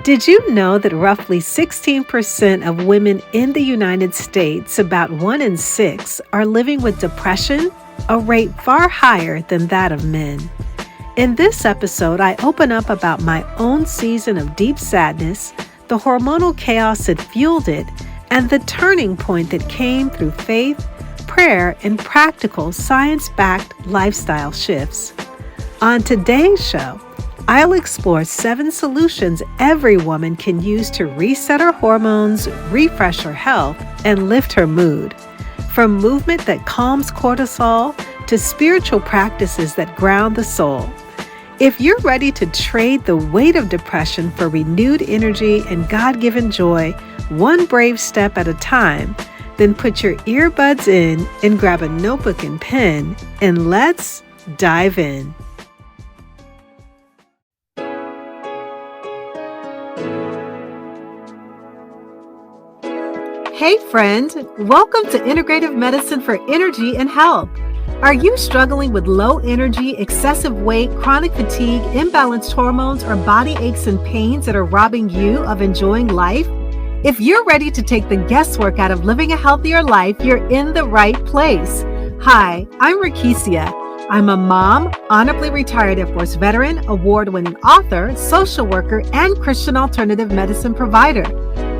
Did you know that roughly 16% of women in the United States, about 1 in 6, are living with depression, a rate far higher than that of men? In this episode, I open up about my own season of deep sadness, the hormonal chaos that fueled it, and the turning point that came through faith, prayer, and practical science-backed lifestyle shifts. On today's show, I'll explore 7 solutions every woman can use to reset her hormones, refresh her health, and lift her mood. From movement that calms cortisol to spiritual practices that ground the soul. If you're ready to trade the weight of depression for renewed energy and God-given joy, one brave step at a time, then put your earbuds in and grab a notebook and pen, and let's dive in. Hey friend, welcome to Integrative Medicine for Energy and Health. Are you struggling with low energy, excessive weight, chronic fatigue, imbalanced hormones, or body aches and pains that are robbing you of enjoying life? If you're ready to take the guesswork out of living a healthier life, you're in the right place. Hi, I'm Rekishia. I'm a mom, honorably retired Air Force veteran, award-winning author, social worker, and Christian alternative medicine provider.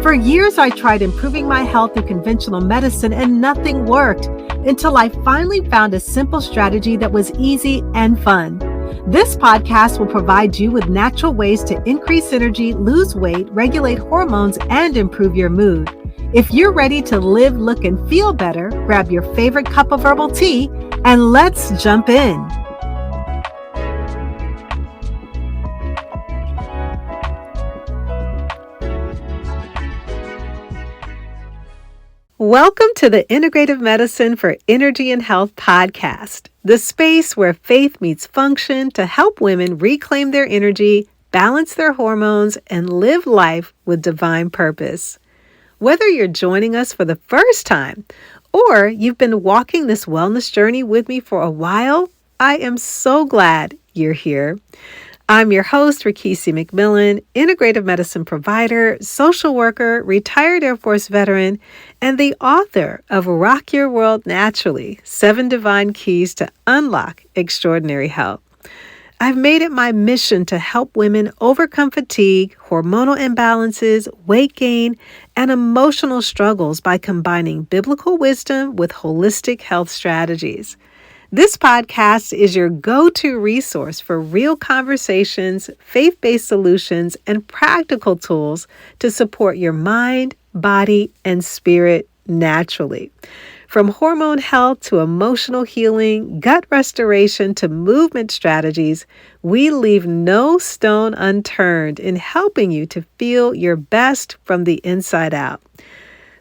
For years, I tried improving my health through conventional medicine and nothing worked until I finally found a simple strategy that was easy and fun. This podcast will provide you with natural ways to increase energy, lose weight, regulate hormones, and improve your mood. If you're ready to live, look, and feel better, grab your favorite cup of herbal tea and let's jump in. Welcome to the Integrative Medicine for Energy and Health podcast, the space where faith meets function to help women reclaim their energy, balance their hormones, and live life with divine purpose. Whether you're joining us for the first time or you've been walking this wellness journey with me for a while, I am so glad you're here. I'm your host, Rekishia McMillan, integrative medicine provider, social worker, retired Air Force veteran, and the author of Rock Your World Naturally, 7 Divine Keys to Unlock Extraordinary Health. I've made it my mission to help women overcome fatigue, hormonal imbalances, weight gain, and emotional struggles by combining biblical wisdom with holistic health strategies. This podcast is your go-to resource for real conversations, faith-based solutions, and practical tools to support your mind, body, and spirit naturally. From hormone health to emotional healing, gut restoration to movement strategies, we leave no stone unturned in helping you to feel your best from the inside out.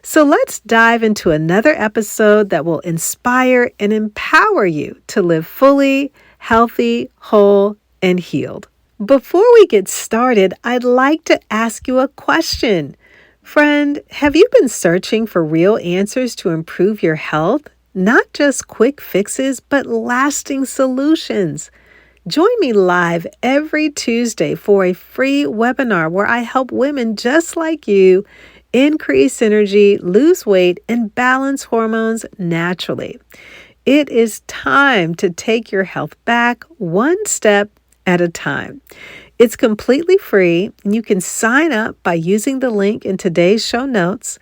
So let's dive into another episode that will inspire and empower you to live fully, healthy, whole, and healed. Before we get started, I'd like to ask you a question. Friend, have you been searching for real answers to improve your health? Not just quick fixes, but lasting solutions. Join me live every Tuesday for a free webinar where I help women just like you increase energy, lose weight, and balance hormones naturally. It is time to take your health back one step at a time. It's completely free, and you can sign up by using the link in today's show notes.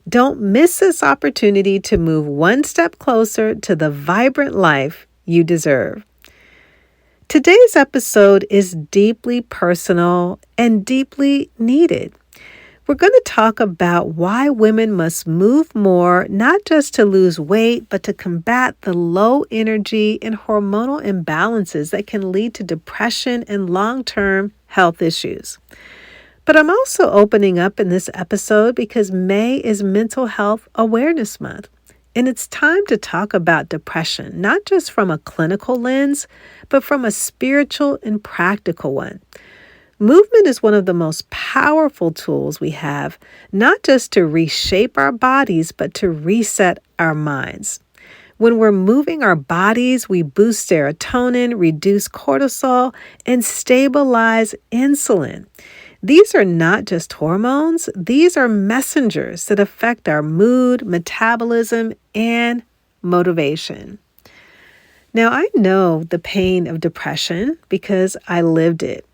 Don't miss this opportunity to move one step closer to the vibrant life you deserve. Today's episode is deeply personal and deeply needed. We're going to talk about why women must move more, not just to lose weight, but to combat the low energy and hormonal imbalances that can lead to depression and long-term health issues. But I'm also opening up in this episode because May is Mental Health Awareness Month. And it's time to talk about depression, not just from a clinical lens, but from a spiritual and practical one. Movement is one of the most powerful tools we have, not just to reshape our bodies, but to reset our minds. When we're moving our bodies, we boost serotonin, reduce cortisol, and stabilize insulin. These are not just hormones, these are messengers that affect our mood, metabolism, and motivation. Now, I know the pain of depression because I lived it.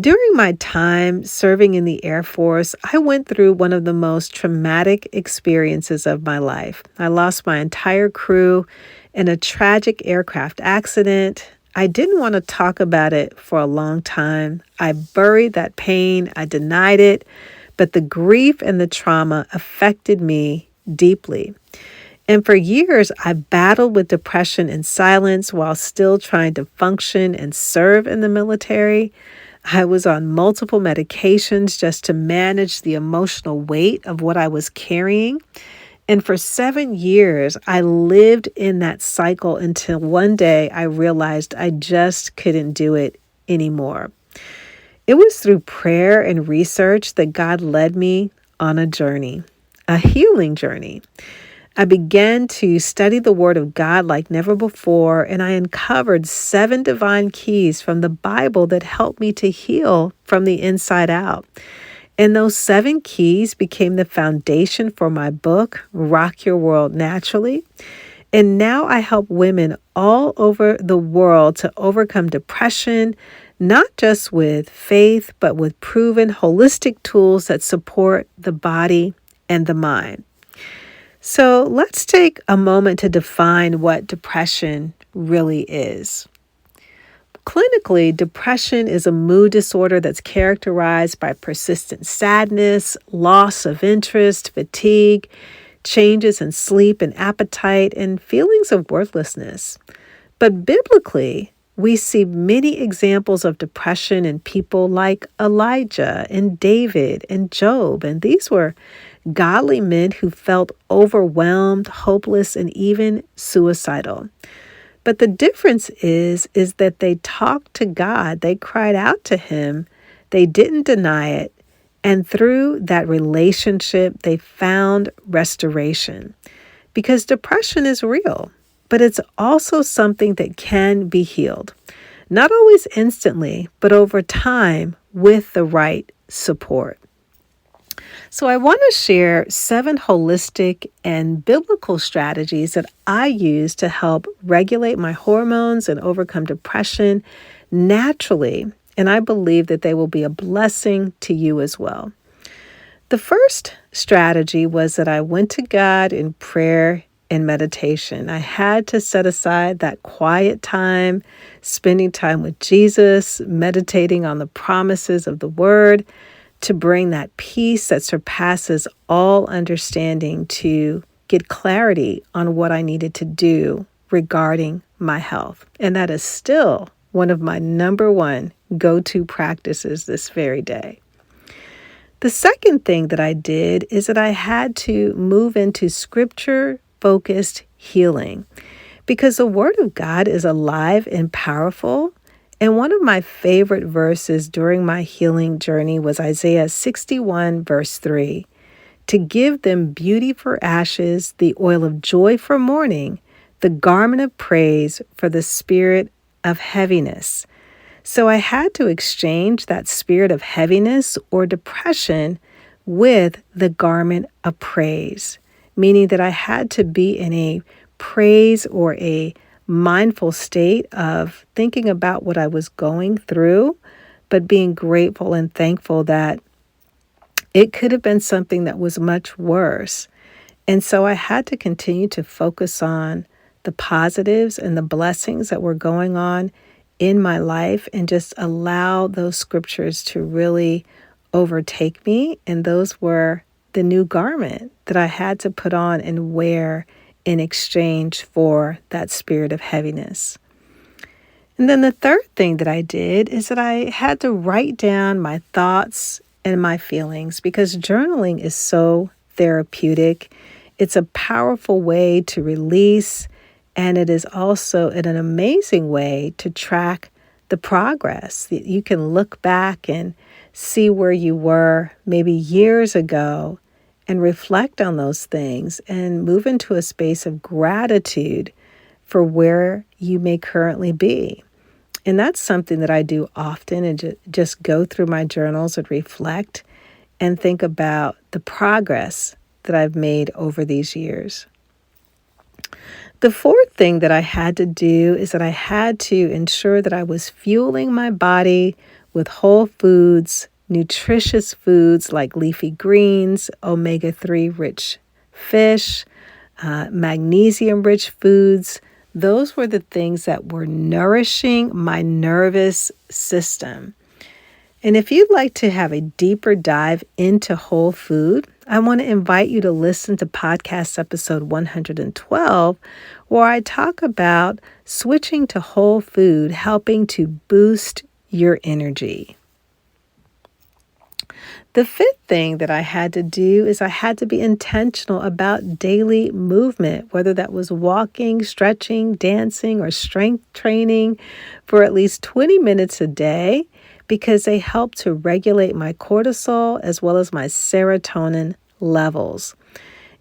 During my time serving in the Air Force, I went through one of the most traumatic experiences of my life. I lost my entire crew in a tragic aircraft accident. I didn't want to talk about it for a long time. I buried that pain, I denied it, but the grief and the trauma affected me deeply. And for years, I battled with depression in silence while still trying to function and serve in the military. I was on multiple medications just to manage the emotional weight of what I was carrying. And for 7 years, I lived in that cycle until one day I realized I just couldn't do it anymore. It was through prayer and research that God led me on a journey, a healing journey. I began to study the Word of God like never before, and I uncovered 7 divine keys from the Bible that helped me to heal from the inside out. And those 7 keys became the foundation for my book, Rock Your World Naturally. And now I help women all over the world to overcome depression, not just with faith, but with proven holistic tools that support the body and the mind. So let's take a moment to define what depression really is. Clinically, depression is a mood disorder that's characterized by persistent sadness, loss of interest, fatigue, changes in sleep and appetite, and feelings of worthlessness. But biblically, we see many examples of depression in people like Elijah and David and Job, and these were godly men who felt overwhelmed, hopeless, and even suicidal. But the difference is that they talked to God, they cried out to Him, they didn't deny it, and through that relationship, they found restoration. Because depression is real, but it's also something that can be healed. Not always instantly, but over time with the right support. So I want to share 7 holistic and biblical strategies that I use to help regulate my hormones and overcome depression naturally. And I believe that they will be a blessing to you as well. The first strategy was that I went to God in prayer and meditation. I had to set aside that quiet time, spending time with Jesus, meditating on the promises of the Word, to bring that peace that surpasses all understanding, to get clarity on what I needed to do regarding my health. And that is still one of my number 1 go-to practices this very day. The second thing that I did is that I had to move into scripture-focused healing because the Word of God is alive and powerful. And one of my favorite verses during my healing journey was Isaiah 61, verse 3. To give them beauty for ashes, the oil of joy for mourning, the garment of praise for the spirit of heaviness. So I had to exchange that spirit of heaviness or depression with the garment of praise, meaning that I had to be in a praise or a mindful state of thinking about what I was going through, but being grateful and thankful that it could have been something that was much worse. And so I had to continue to focus on the positives and the blessings that were going on in my life and just allow those scriptures to really overtake me. And those were the new garment that I had to put on and wear in exchange for that spirit of heaviness. And then the third thing that I did is that I had to write down my thoughts and my feelings because journaling is so therapeutic. It's a powerful way to release, and it is also an amazing way to track the progress. You can look back and see where you were maybe years ago and reflect on those things and move into a space of gratitude for where you may currently be. And that's something that I do often, and just go through my journals and reflect and think about the progress that I've made over these years. The fourth thing that I had to do is that I had to ensure that I was fueling my body with whole foods, nutritious foods like leafy greens, omega-3 rich fish, magnesium-rich foods. Those were the things that were nourishing my nervous system. And if you'd like to have a deeper dive into whole food, I want to invite you to listen to podcast episode 112, where I talk about switching to whole food, helping to boost your energy. The fifth thing that I had to do is I had to be intentional about daily movement, whether that was walking, stretching, dancing, or strength training for at least 20 minutes a day, because they help to regulate my cortisol as well as my serotonin levels.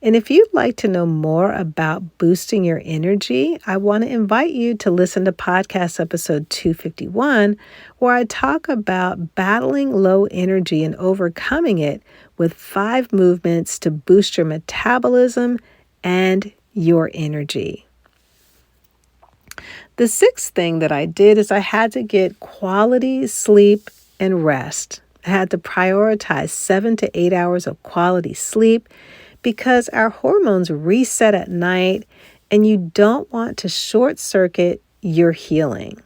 And if you'd like to know more about boosting your energy, I want to invite you to listen to podcast episode 251, where I talk about battling low energy and overcoming it with 5 movements to boost your metabolism and your energy. The sixth thing that I did is I had to get quality sleep and rest. I had to prioritize 7 to 8 hours of quality sleep, because our hormones reset at night and you don't want to short circuit your healing.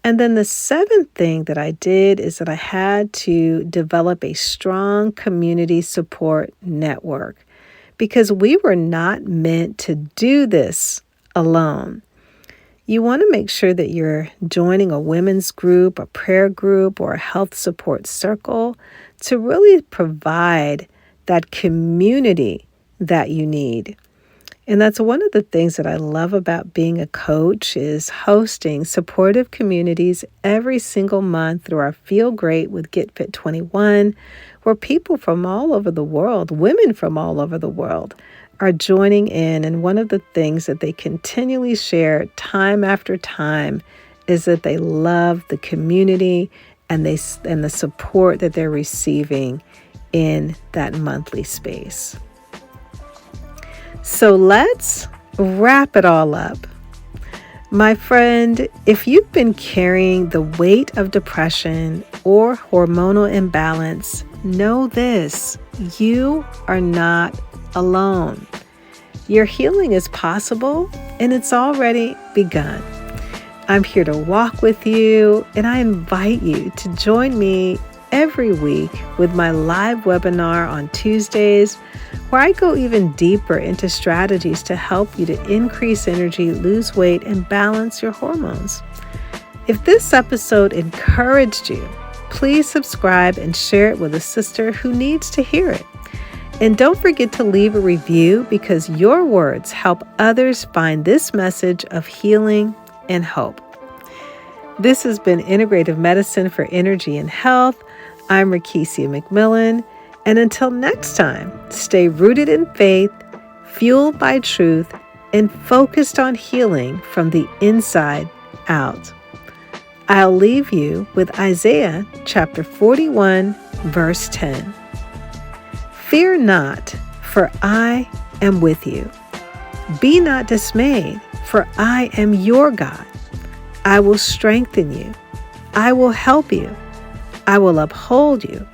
And then the seventh thing that I did is that I had to develop a strong community support network, because we were not meant to do this alone. You want to make sure that you're joining a women's group, a prayer group, or a health support circle to really provide that community that you need. And that's one of the things that I love about being a coach, is hosting supportive communities every single month through our Feel Great with Get Fit 21, where people from all over the world, women from all over the world, are joining in. And one of the things that they continually share time after time is that they love the community and the support that they're receiving in that monthly space. So let's wrap it all up. My friend, if you've been carrying the weight of depression or hormonal imbalance, know this: you are not alone. Your healing is possible, and it's already begun. I'm here to walk with you, and I invite you to join me every week with my live webinar on Tuesdays, where I go even deeper into strategies to help you to increase energy, lose weight, and balance your hormones. If this episode encouraged you, please subscribe and share it with a sister who needs to hear it. And don't forget to leave a review, because your words help others find this message of healing and hope. This has been Integrative Medicine for Energy and Health. I'm Rekishia McMillan, and until next time, stay rooted in faith, fueled by truth, and focused on healing from the inside out. I'll leave you with Isaiah chapter 41, verse 10. Fear not, for I am with you. Be not dismayed, for I am your God. I will strengthen you. I will help you. I will uphold you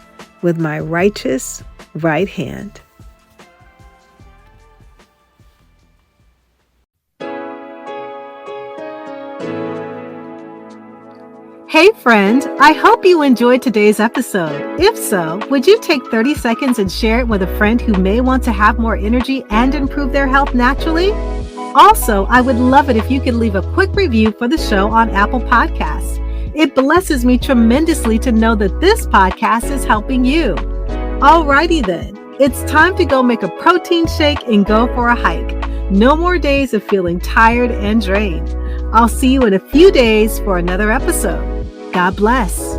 with my righteous right hand. Hey friend, I hope you enjoyed today's episode. If so, would you take 30 seconds and share it with a friend who may want to have more energy and improve their health naturally? Also, I would love it if you could leave a quick review for the show on Apple Podcasts. It blesses me tremendously to know that this podcast is helping you. Alrighty then, it's time to go make a protein shake and go for a hike. No more days of feeling tired and drained. I'll see you in a few days for another episode. God bless.